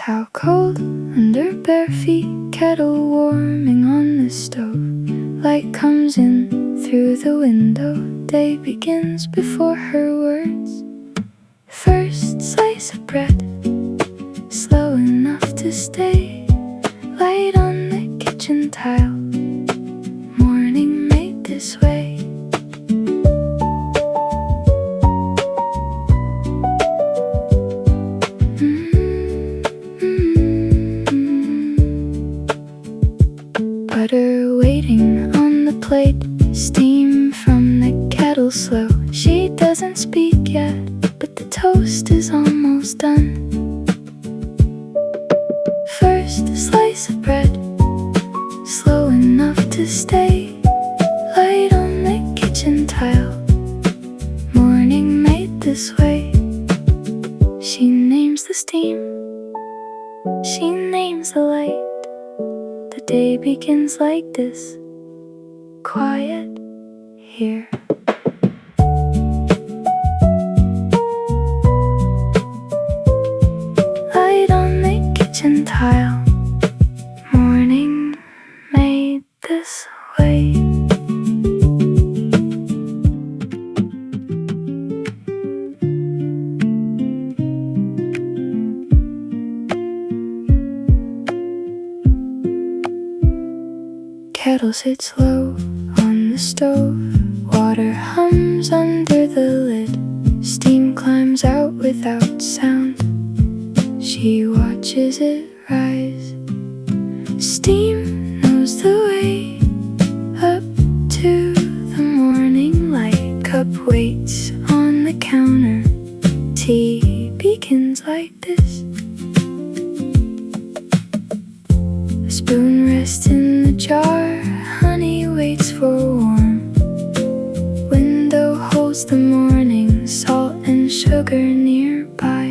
towel cold under bare feet, kettle warming on the stove. Light comes in through the window, day begins before her words. First slice of bread, slow enough to stay. Light on the kitchen tile, morning made this way. Butter waiting on the plate, steam from the kettle slow. She doesn't speak yet, but the toast is almost done. First a slice of bread, slow enough to stay. Light on the kitchen tile, morning made this way. She names the steam, she names the light. The day begins like this, quiet here. Light on the kitchen tile, morning made this way. Kettle sits low on the stove, water hums under the lid, steam climbs out without sound. She watches it rise. Steam knows the way up to the morning light. Cup waits on the counter, tea begins like this. A spoon rests in the jar, honey waits for warm. Window holds the morning, salt and sugar nearby.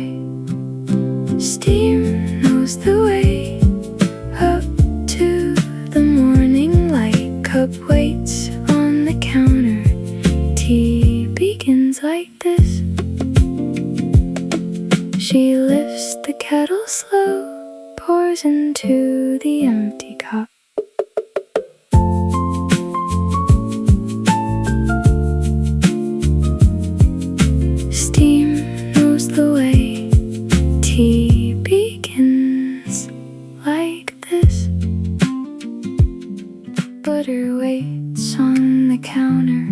Steam knows the way up to the morning light. Cup waits on the counter, tea begins like this. She lifts the kettle slow, pours into the empty cup. Steam knows the way, tea begins like this. Butter waits on the counter,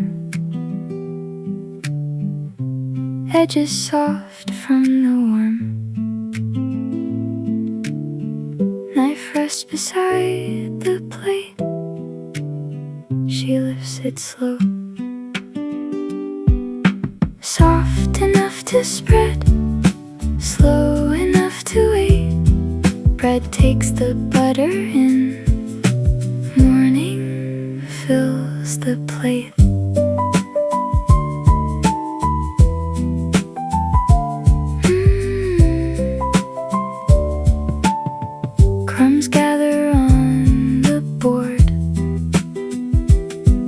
edges soft from the warm. Knife rests beside the plate, she lifts it slow. Soft enough to spread, slow enough to wait. Bread takes the butter in, morning fills the plate. Crumbs gather on the board,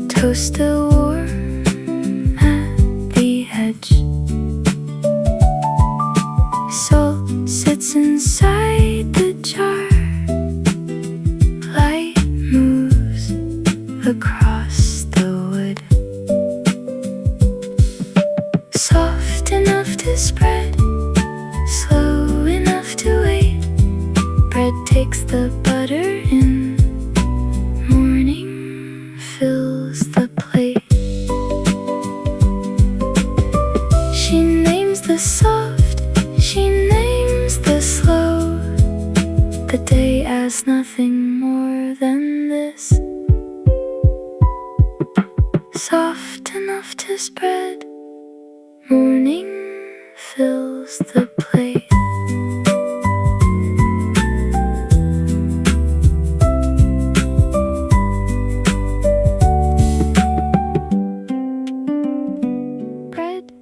toast still warm at the edge. Salt sits inside the jar, light moves across the wood. Soft enough to spread, slow enough to wait. Bread takes the butter in, morning fills the plate. She names the soft, she names the slow. The day asks nothing more than this. Soft enough to spread, morning fills the plate.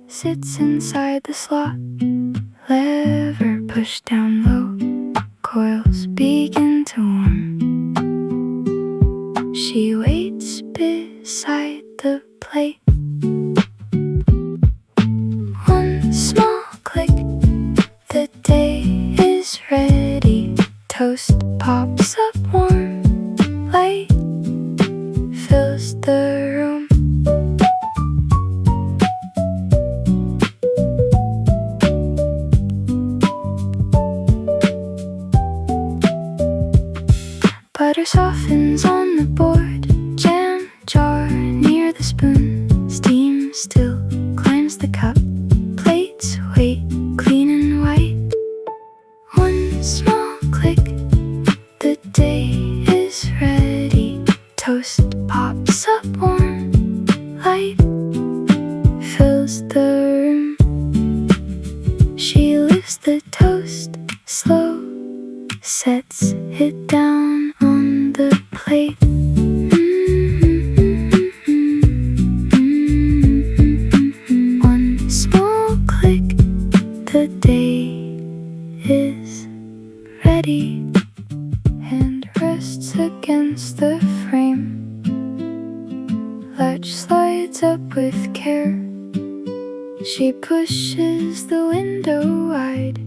Sits inside the slot, lever pushed down low, coils begin to warm. She waits beside the plate. One small click, the day is ready. Toast pops up warm, light fills the room. Butter softens on the board, jam jar near the spoon. Steam still climbs the cup, plates wait clean and white. One small click, the day is ready. Toast pops up warm, light fills the room. She lifts the toast slow, sets it down on the plate. One small click, the day is ready. Hand rests against the frame, latch slides up with care. She pushes the window wide,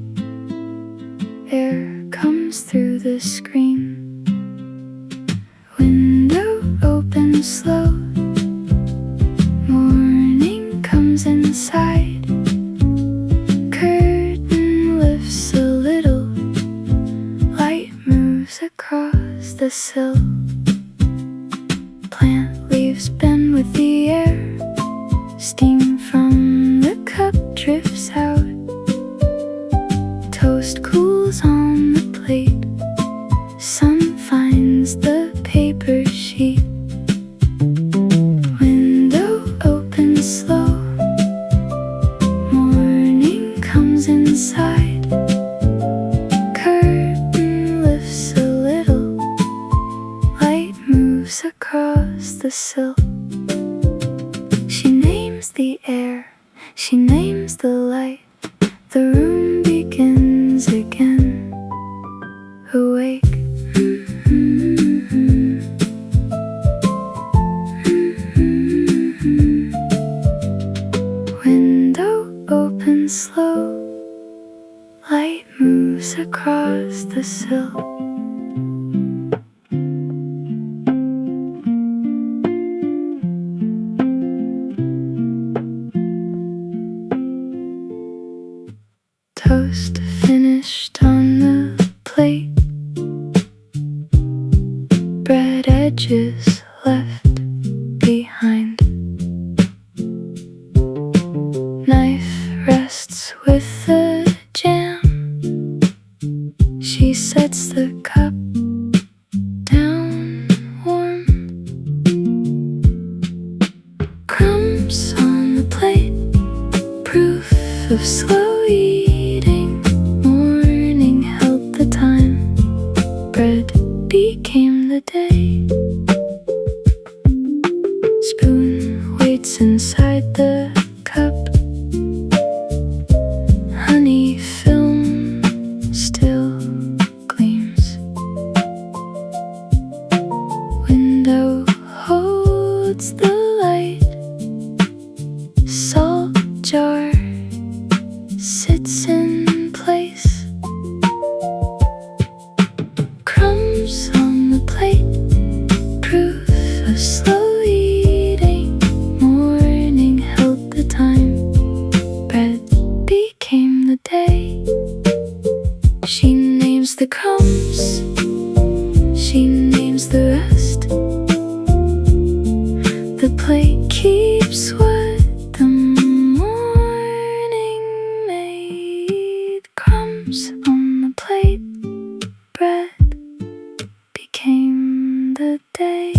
air comes through the screen. Window opens slow, morning comes inside. Curtain lifts a little, light moves across the sill. Plant leaves bend with the air, steam from the cup drifts out. Toast cools on the plate, sun finds the paper sheet. Window opens slow, morning comes inside. Curtain lifts a little, light moves across the sill. She names the air, she names the light. The room begins again, awake. Window opens slow, light moves across the sill. Toast finished on the plate, bread edges left behind. Knife rests with the jam, she sets the cup down warm. Crumbs on the plate, proof of slow eating. Morning held the time, bread became the day. Spoon waits inside the cup, honey film still gleams. Window holds the light, salt jar sits in place. Crumbs on the plate, proof of slow eating. Morning held the time, bread became the day. She names the crumbs, she names the rest. The plate keeps what the morning made. Crumbs on the plate, bread became the day.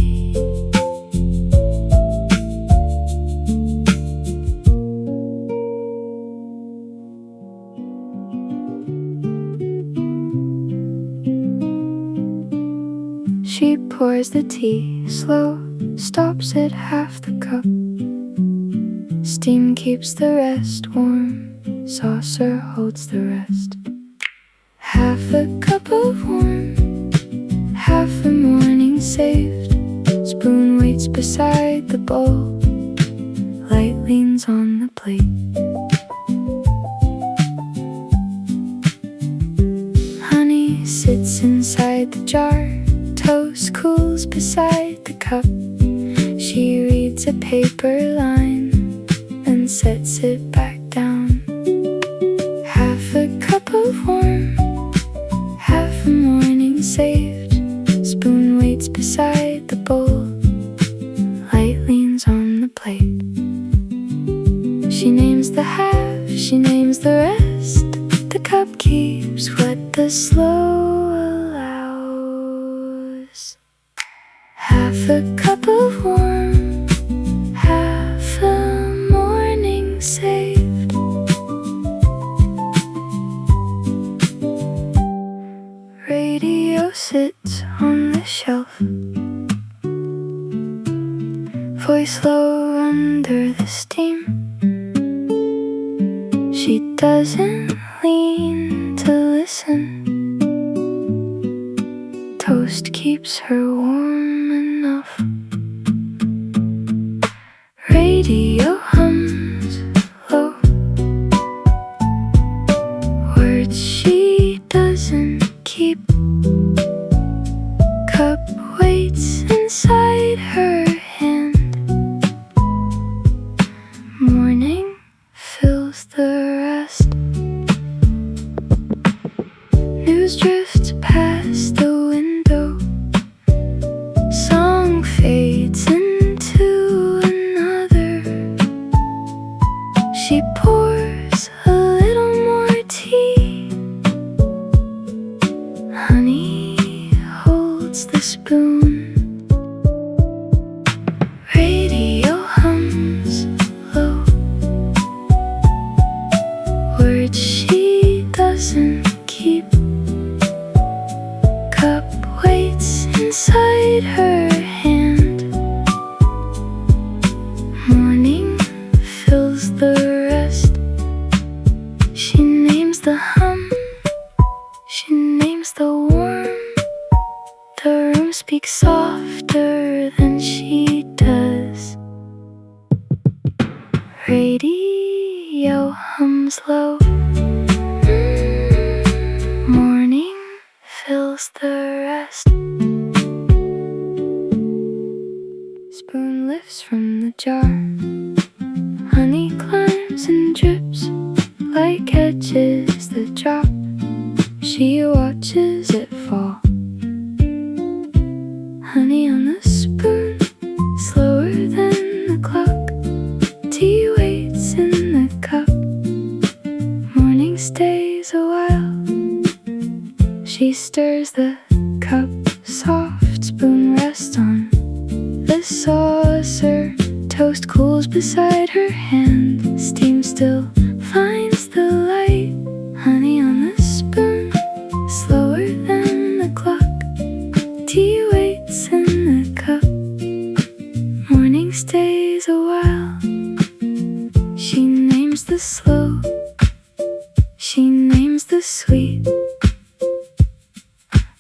She pours the tea slow, stops at half the cup. Steam keeps the rest warm, saucer holds the rest. Half a cup of warm, half a morning saved. Spoon waits beside the bowl, light leans on the plate. Honey sits inside the jar. Toast cools beside the cup. She reads a paper line and sets it back down. Half a cup of warm, half a morning saved. Spoon waits beside the bowl. Light leans on the plate. She names the half, she names the rest. The cup keeps what the slow allows. Half a cup of warm, half a morning saved. Radio sits on the shelf. Voice low under the steam. She doesn't lean to listen. Toast keeps her warm enough. Radio hums low. Words she doesn't keep. Cup waits inside her hand. Morning fills the rest. News drifts past the window. Song fades into another. She pours a little more tea. Honey holds the spoon. Radio hums low. Words she doesn't keep. Cup waits inside her hand. Morning fills the rest. She names the hum, she names the warm. The room speaks softer than she does. Radio hums low. Morning fills the rest. Spoon lifts from the jar. Honey climbs and drips like edges that drop. She watches it fall. Honey on the spoon, slower than the clock. Tea waits in the cup. Morning stays a while. She stirs the cup. Soft spoon rests on the saucer. Toast cools beside her hand. Steam still finds the light. Honey on the spoon, slower than the clock. Tea waits in the cup. Morning stays a while. She names the slow, she names the sweet.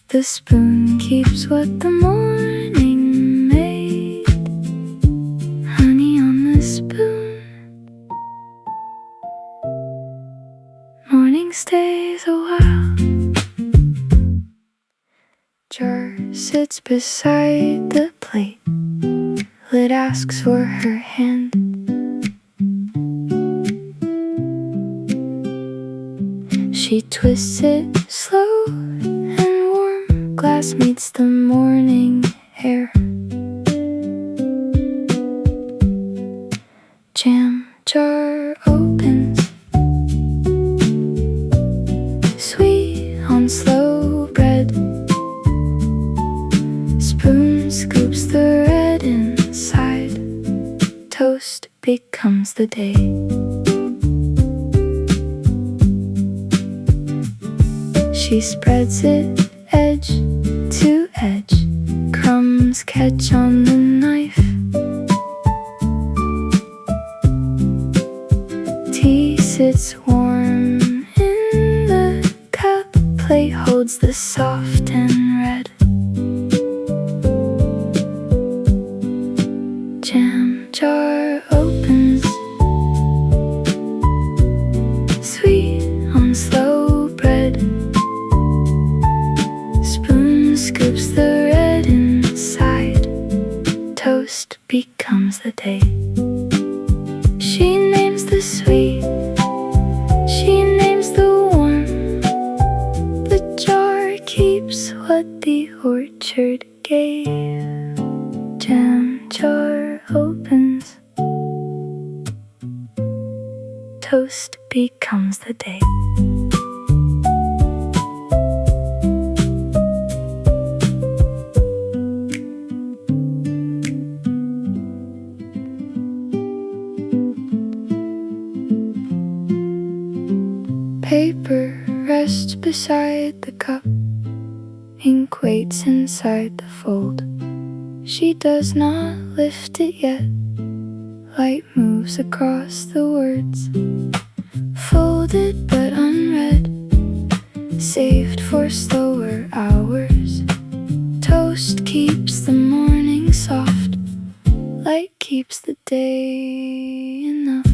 The spoon keeps what the morning made. Honey on the spoon. Morning stays a while. Jar sits beside the plate. Lid asks for her hand. She twists it slow and warm. Glass meets the morning air. Jam jar opens. Sweet on slow bread. Spoon scoops the red inside. Toast becomes the day. She spreads it edge to edge. Crumbs catch on the knife. Tea sits warm in the cup. Plate holds the soft and red. Jam jar opens. Sweet on slow bread. orchard gate, jam jar opens, toast becomes the day. Paper rests beside the cup, ink waits inside the fold. She does not lift it yet, light moves across the words. Folded but unread, saved for slower hours. Toast keeps the morning soft, light keeps the day enough.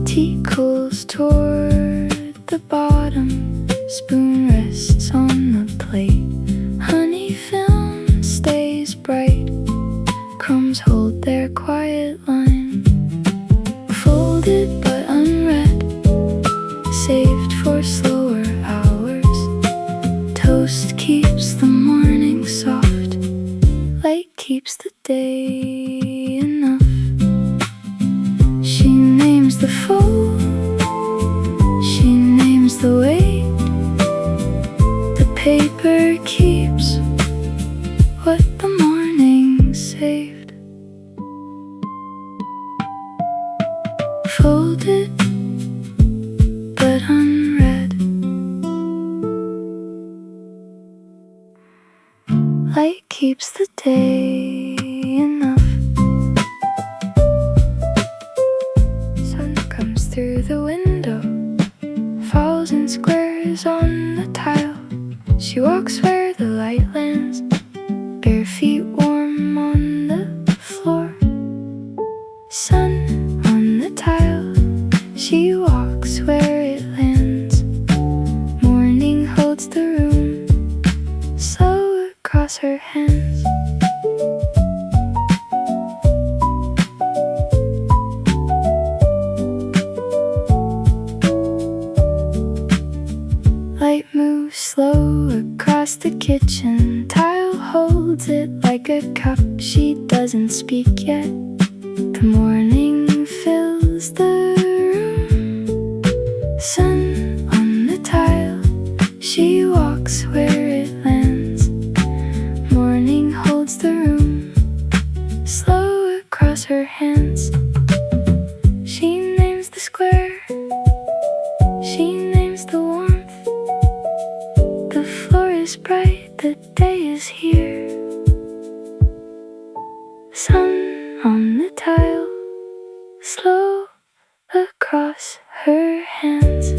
Tea cools toward the bottom, spoon rests on the plate. Honey film stays bright, crumbs hold their quiet line. Folded but unread, saved for slower hours. Toast keeps the morning soft, light keeps the day enough. She names the fold, she names the weight. The paper keeps what the morning saved. Folded but unread, light keeps the day enough. Sun comes through the window, falls in squares on the tile. She walks where the light lands, bare feet warm on the floor. Sun on the tile, she walks where it lands. Morning holds the room, slow across her hands. Light moves slow across the kitchen, tile holds it like a cup. She doesn't speak yet, the morning fills the room. Sun on the tile, she walks where it lands. Morning holds the room, slow across her hands. She names the square, she names the warmth. The floor is bright, the day is here. Sun on the tile, slow across her hands.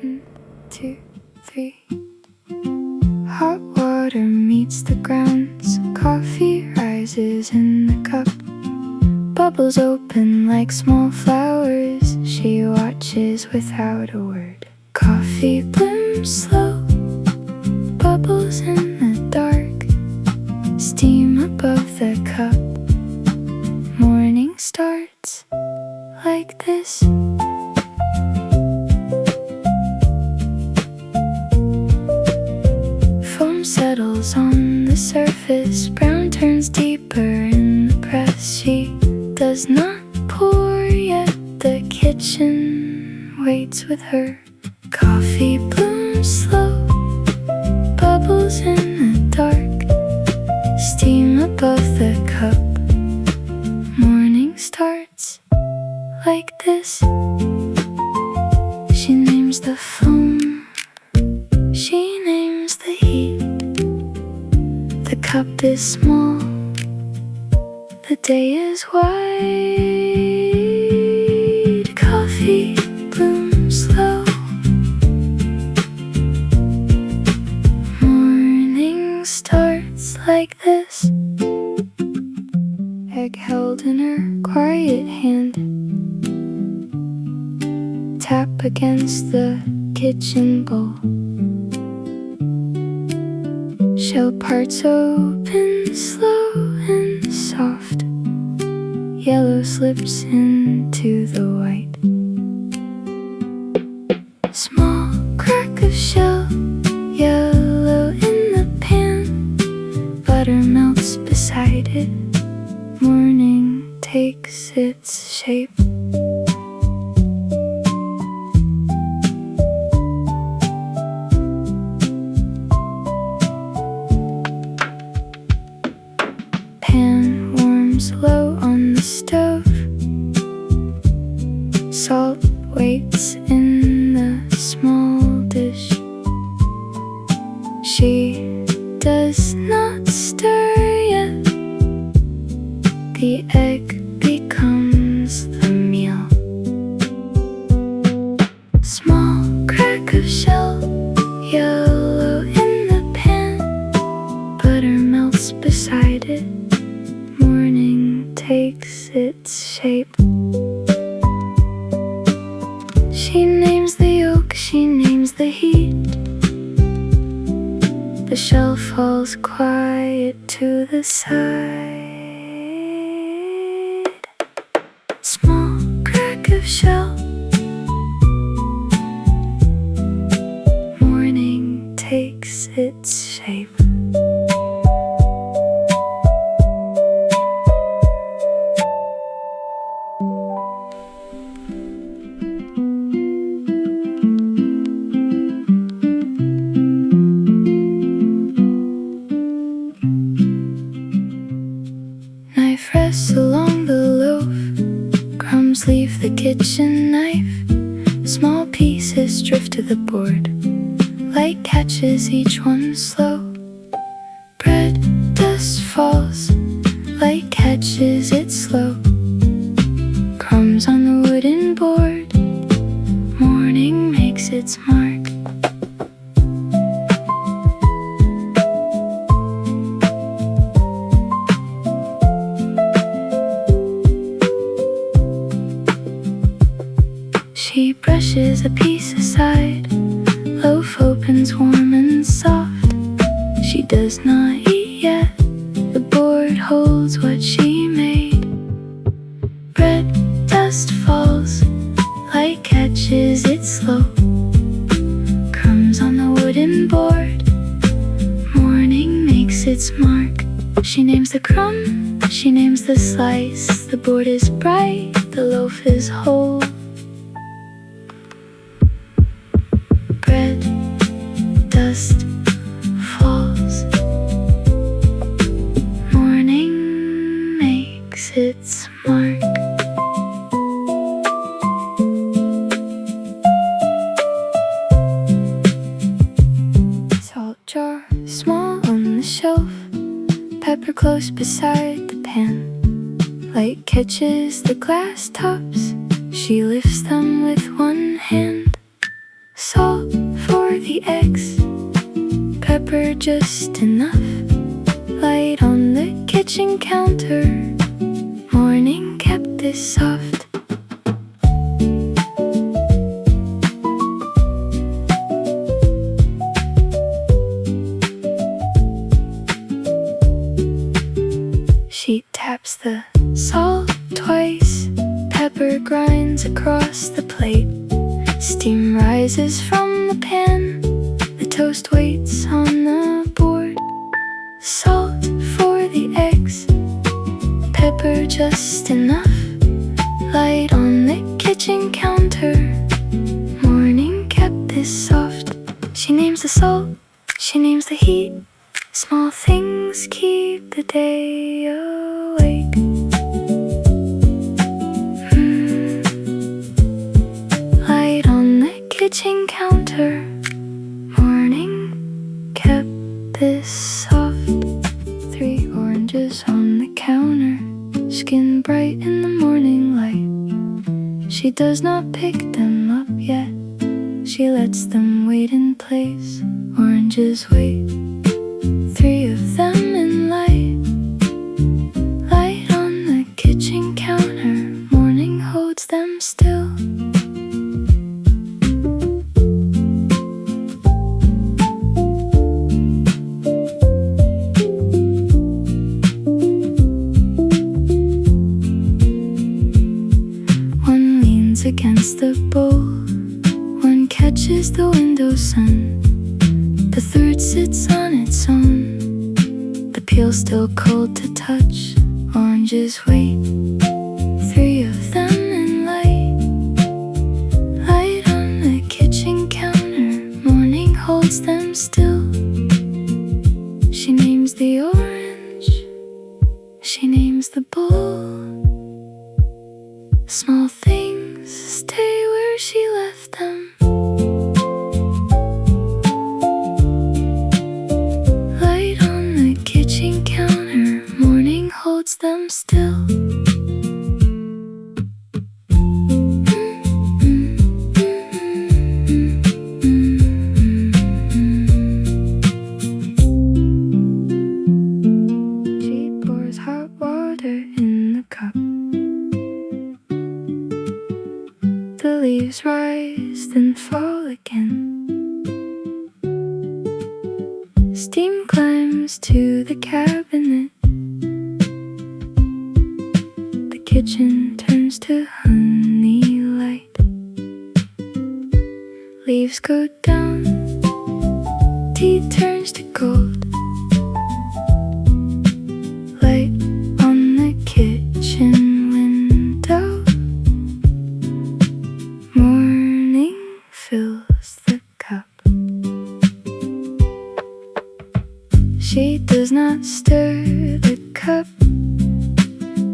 One, two, three. Hot water meets the grounds, coffee rises in the cup. Bubbles open like small flowers, she watches without a word. Coffee blooms slow, bubbles in the dark, steam above the cup. Morning starts like this. Foam settles on the surface, brown turns deeper in the press. She does not pour yet, the kitchen waits with her. Coffee blooms slow, bubbles in the dark, steam above the cup. Morning starts like this. She names the foam, she names the heat. The cup is small, the day is wide. Coffee blooms slow, morning starts like this. Egg held in her quiet hand, tap against the kitchen bowl. eggshell parts open slow and soft. Yellow slips into the white. Small crack of shell, yellow in the pan. Butter melts beside it. Morning takes its shape. Pan warms low on the stove. Salt waits in the small dish. She does not stir yet. The egg becomes the meal. Small crack of shell, yellow in the pan. Butter melts beside it. Morning takes its shape. She names the yolk, she names the heat. The shell falls quiet to the side. Small crack of shell. Morning takes its shape. Knife rests along the loaf. Crumbs leave the kitchen knife. Small pieces drift to the board. Light catches each one slow. Bread dust falls. Light catches it slow. Crumbs on the wooden board. Morning makes its mark. She brushes a piece aside. Loaf opens warm and soft. She does not eat yet. The board holds what she made. Bread dust falls. Light catches it slow. Crumbs on the wooden board. Morning makes its mark. She names the crumb. She names the slice. The board is bright. The loaf is whole. Bread dust falls. Morning makes its mark. Salt jar small on the shelf. Pepper close beside the pan. Light catches the glass tops. She lifts them with one hand. Salt for the eggs, pepper just enough. Light on the kitchen counter. Morning kept this soft. She taps the salt twice. Pepper grinds across the plate. Steam rises from the pan. The toast waits on the board. Salt for the eggs, pepper just enough. Light on the kitchen counter. Morning kept this soft. She names the salt, she names the heat. Small things keep the day awake. Light on the kitchen counter. Morning kept this soft. 3 oranges on the counter. Skin bright in the morning light. She does not pick them up yet. She lets them wait in place. Oranges wait. 3 of them in light. Light on the kitchen counter. Morning holds them still. sits on its own. The peel still cold to touch. Oranges wait, 3 of them in light. Light on the kitchen counter. Morning holds them still. She names the orange. She names the bowl. Small things stay where she left them. Light on the kitchen counter. Morning holds them still. She pours hot water in the cup. The leaves rise, then fall again. Steam climbs to the cabinet. The kitchen turns to honey light. Leaves go down, tea turns to gold. Light on the kitchen window. Morning fills the cup. She does not stir the cup.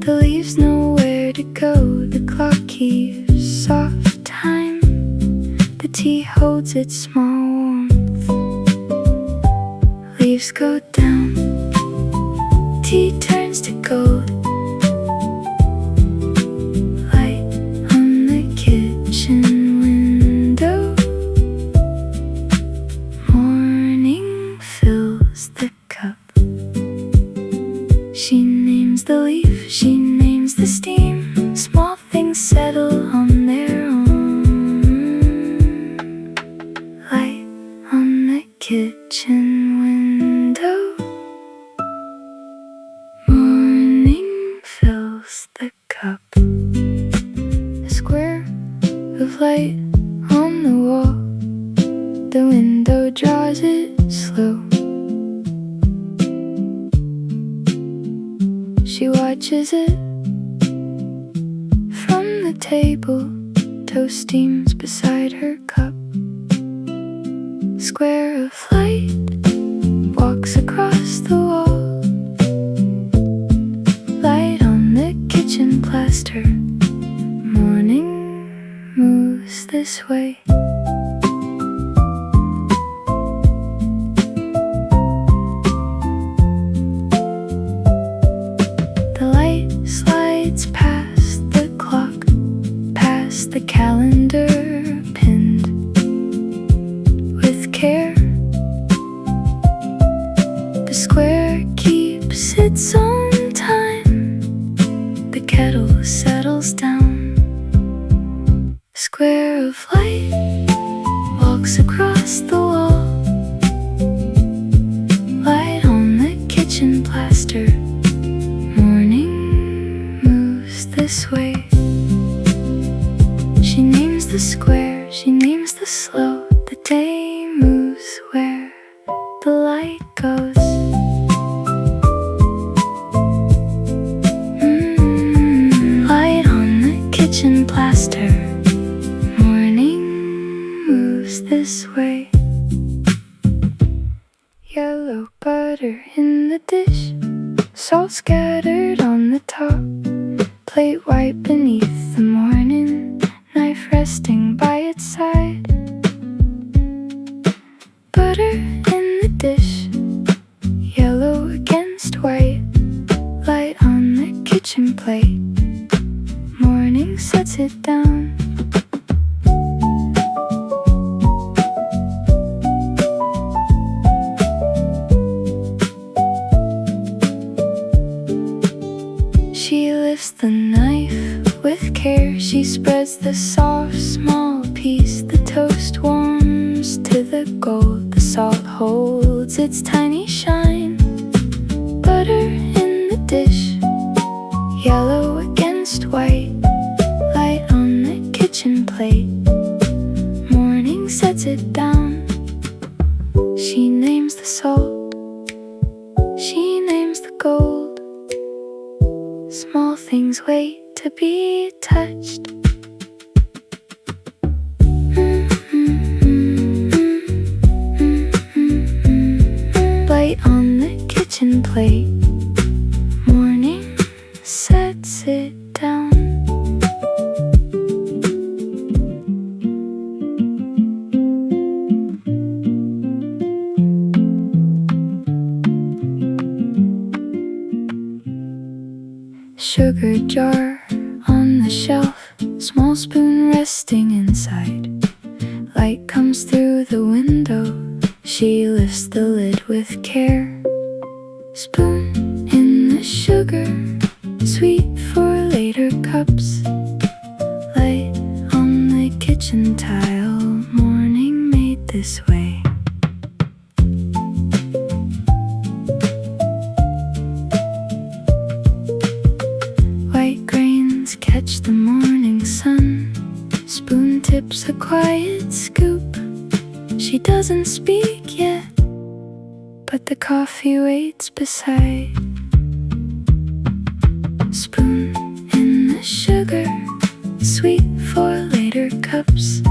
The leaves know where to go. The clock keeps soft time. The tea holds its small warmth. Leaves go down, tea turns to gold. Light on the kitchen window. Morning fills the cup. She names the leaf, she names the steam. Small things settle on their own. Light on the kitchen window. Morning fills the cup. A square of light on the wall. The window draws it slow. She watches it from the table. Toast steams beside her cup. Square of light walks across the wall. Light on the kitchen plaster. Morning moves this way. Past the clock, past the calendar pinned with care. The square keeps its own time. The kettle settles down. Square of light walks across the wall. Light on the kitchen plaster. This way. She names the square, she names the slow. The day moves where the light goes. Light on the kitchen plaster. Morning moves this way. Yellow butter in the dish. Salt scattered on the top. Plate white beneath the morning. Knife resting by its side. Butter in the dish. Yellow against white. Light on the kitchen plate. Morning sets it down. She lifts the knife with care. She spreads the soft, small piece. The toast warms to the gold. The salt holds its tiny shine. Butter in the dish. Yellow against white. Light on the kitchen plate. Morning sets it down. She names the salt. She names the gold. Small things wait to be touched. Light on the kitchen plate. Morning sets it down. Sugar jar on the shelf, small spoon resting inside. Light comes through the window. She lifts the lid with care. Spoon in the sugar, sweet for later cups. Light on the kitchen tile, morning made this way. White grains catch the morning sun. Spoon tips a quiet scoop. She doesn't speak yet, but the coffee waits beside. Spoon in the sugar, sweet for later cups.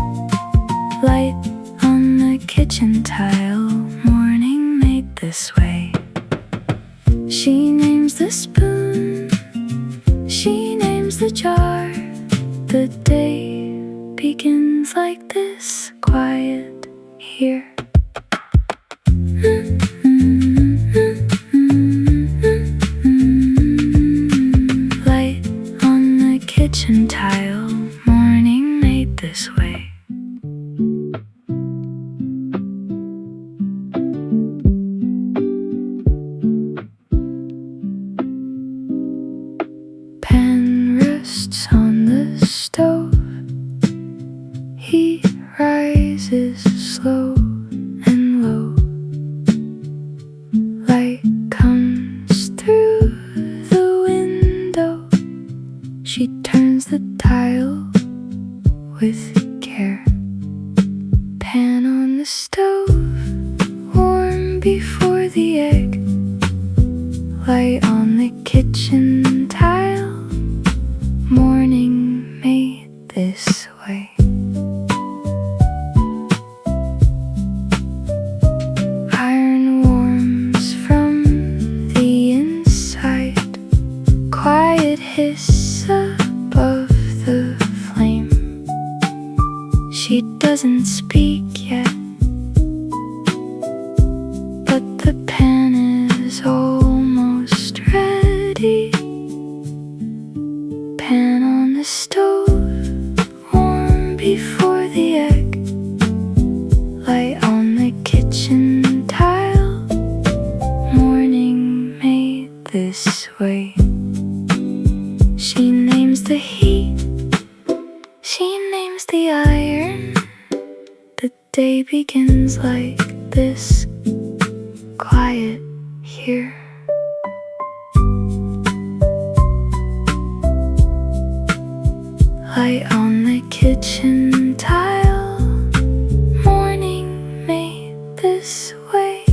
Light on the kitchen tile, morning made this way. She names the spoon, she names the jar. The day begins like this, quiet here. Light on the kitchen tile, morning made this way. Pan rests on the stove. Heat rises slow and low. Light comes through the window. She turns the dial with care. Pan on the stove, warm before the egg. Light on the kitchen tile, morning made this way. Iron warms from the inside. Quiet hiss above the flame. She doesn't speak yet, but the pan is almost ready. Pan on the stove, warm before the egg. Light on the kitchen tile, morning made this way. She names the heat, she names the iron. The day begins like this, quiet here. Light on the kitchen tile, morning made this way.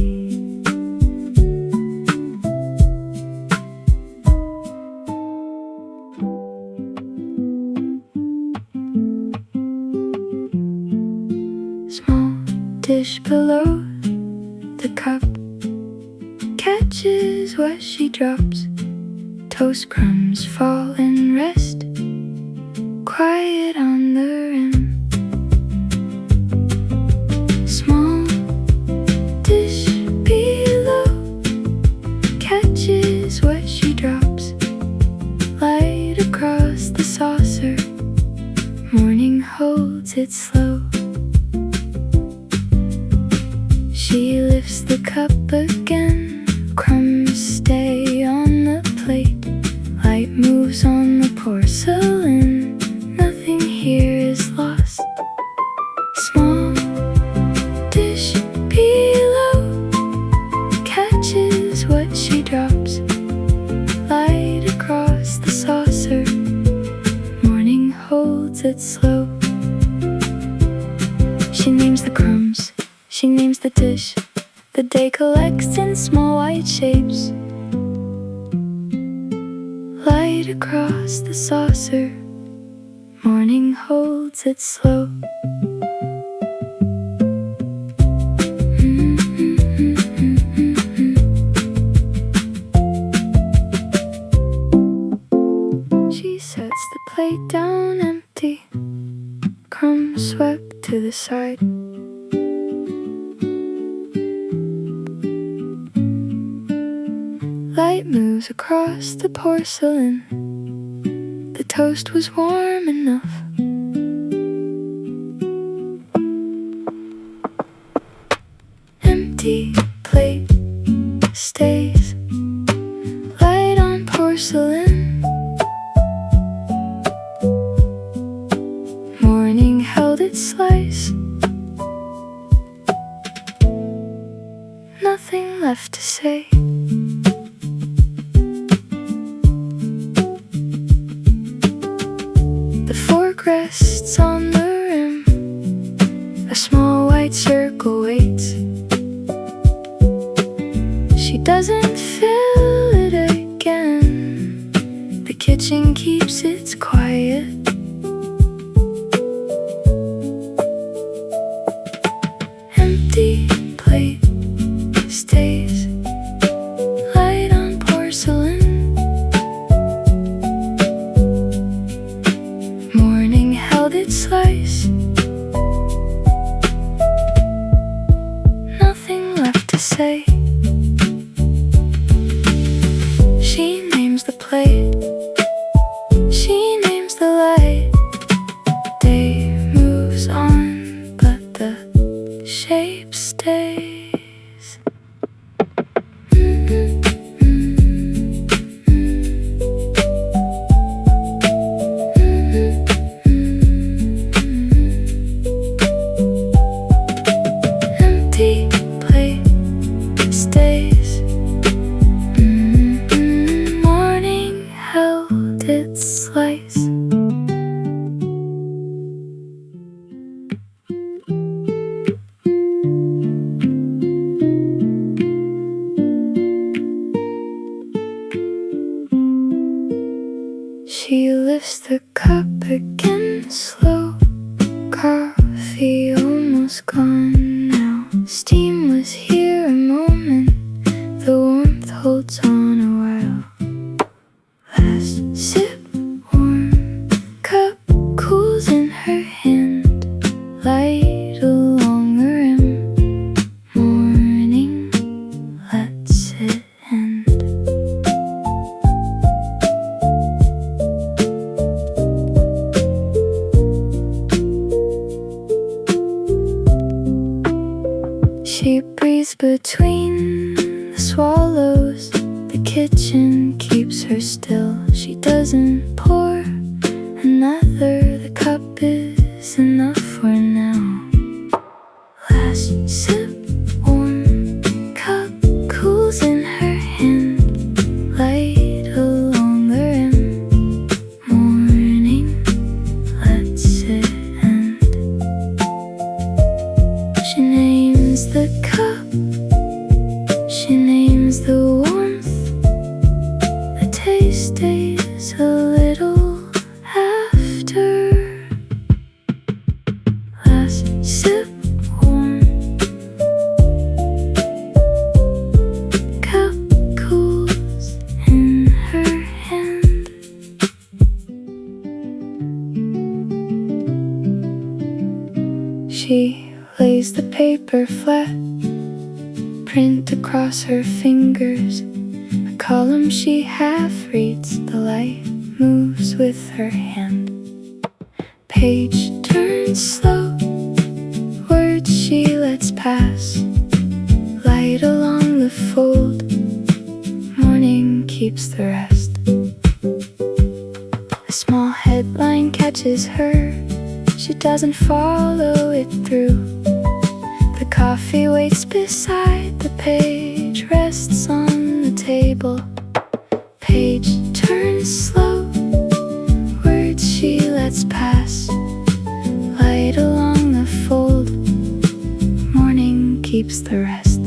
Small dish below the cup catches what she drops. Toast crumbs fall and rest, quiet on the rim. Small dish below catches what she drops. Light across the saucer, morning holds it slow. She lifts the cup again, crumbs stay on the plate. Light moves on the porcelain, nothing here is lost. Small dish below catches what she drops. Light across the saucer, morning holds it slow. She names the crumbs, she names the dish. The day collects in small white shapes. Light across the saucer. Morning holds it slow. She sets the plate down empty, crumbs swept to the side. Light moves across the porcelain. The toast was warm enough. Empty plate stays. Light on porcelain. Morning held its slice. Nothing left to say. The fork rests on the rim. A small white circle waits. She doesn't fill it again. The kitchen keeps its quiet. Empty plate stays. Light on porcelain. Morning held its slice. Nothing left to say. She names the plate. She names the light. Day moves on, but the shape stays. Empty plate stays. Morning held its slice. She lifts the cup again, slow. Coffee almost gone now. Steam was here a moment. The warmth holds on a while. Last sip, warm cup cools in her hand. Light along the rim. Morning lets it end. She breathes between the swallows. The kitchen keeps her still. She doesn't pour another. The cup is enough for now. Last sip, warm cup cools in her hand. Light along the rim. Morning lets it end. She names the cup. She names the warmth. The taste stays a little after. Last sip, warm cup cools in her hand. She lays the paper flat. Print across her fingers. A column she half reads. The light moves with her hand. Page turns slow. Words she lets pass. Light along the fold. Morning keeps the rest. A small headline catches her. She doesn't follow it through. The coffee waits beside the page, rests on the table. Page turns slow. Words she lets pass. Light along the fold. Morning keeps the rest.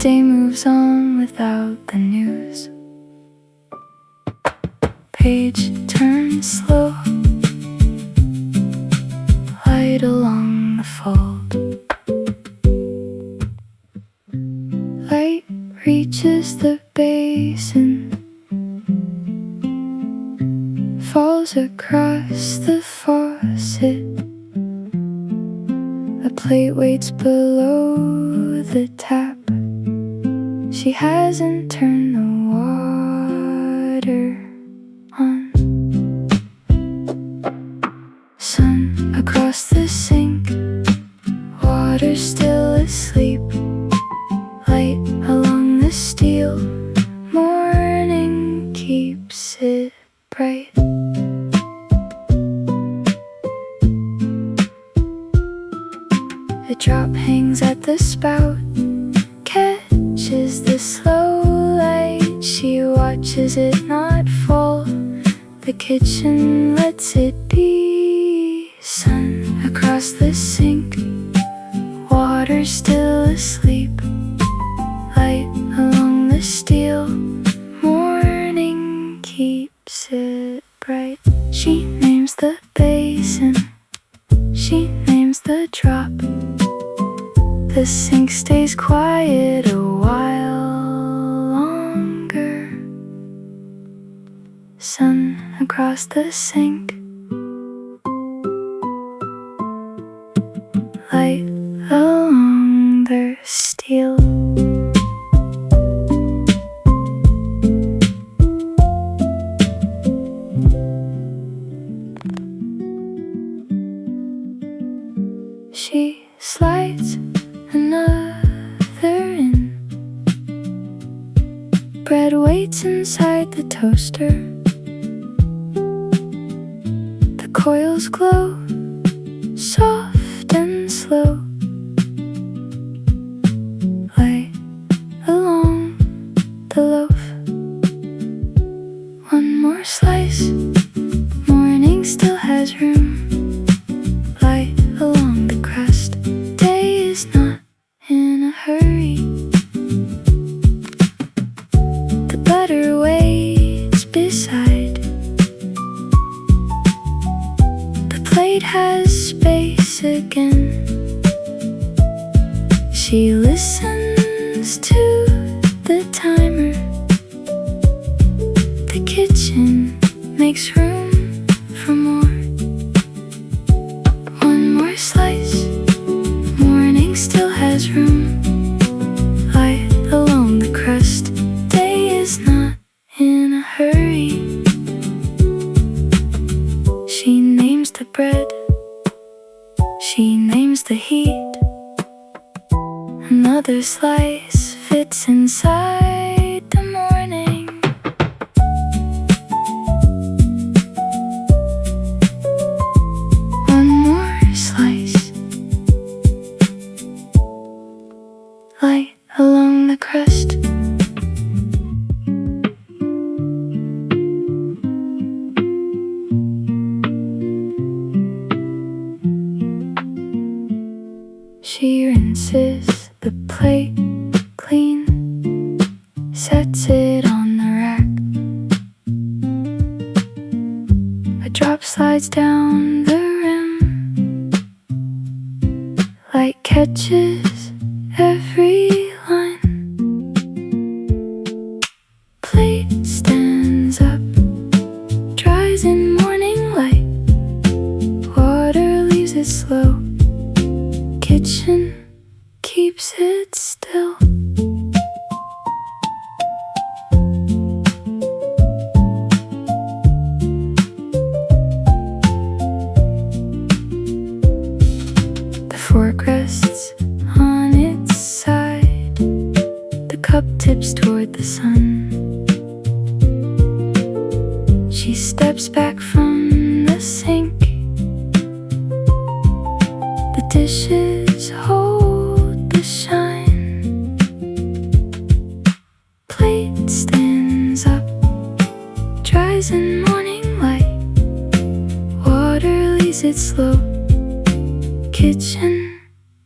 day moves on without the news. Page turns slow, light along the fold. Light reaches the basin, falls across the faucet. A plate waits below the tap. She hasn't turned the water on. Sun across the sink, water still asleep. Light along the steel, morning keeps it bright. A drop hangs at the spout, catches the slow light. She watches it not fall, the kitchen lets it be. Sun across the sink, water still asleep. Light along the steel, morning keeps it bright. She names the basin, she names the drop. The sink stays quiet a while longer. Sun across the sink, light along the steel. She slides another in. Bread waits inside the toaster. The coils glow, soft and slow. Light along the loaf. One more slice, morning still has room. Light along the crust, day is not in a hurry. The butter waits beside. The plate has space again. She listens to the timer. The kitchen makes room for more. One more slice, morning still has room. Light along the crust, day is not in a hurry. She names the bread, she names the heat. Another slice fits inside the morning. One more slice, light along the crust. She rinses the plate clean, sets it on the rack. A drop slides down the rim. Light catches every line. Plate stands up, dries in morning light. Water leaves it slow, kitchen keeps it still. The fork rests on its side, the cup tips toward the sun. She steps back from the sink. The dishes hold the shine. Plate stands up, dries in morning light. Water leaves it slow, kitchen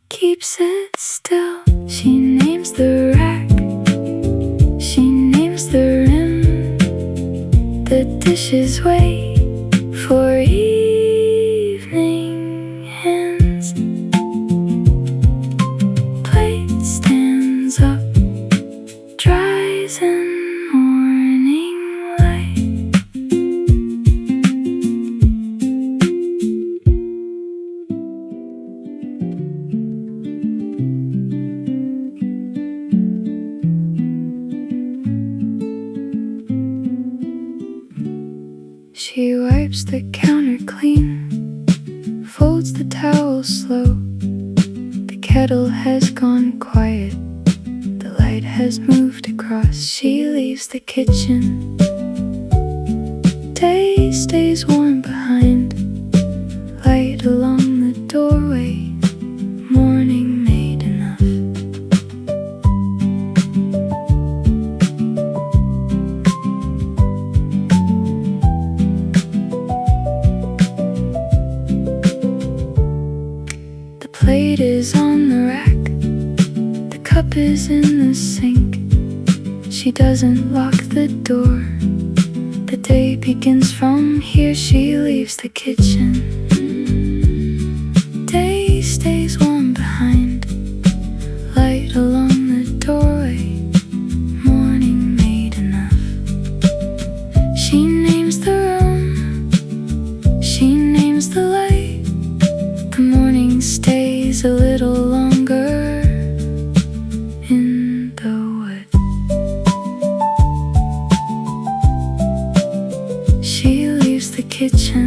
keeps it still. She names the rack, for evening hands. Plate stands up, dries in morning light. She wipes the counter clean, folds the towel slow. The kettle has gone quiet, the light has moved across. She leaves the kitchen, day stays warm behind. Light along the doorway, morning made enough. The plate is on the rack, the cup is in the sink. She doesn't lock the door, the day begins from here. She leaves the kitchen, day stays warm behind. Light along the doorway, morning made enough. She names the room, she names the light. The morning stays a little longer in the wood. She leaves the kitchen,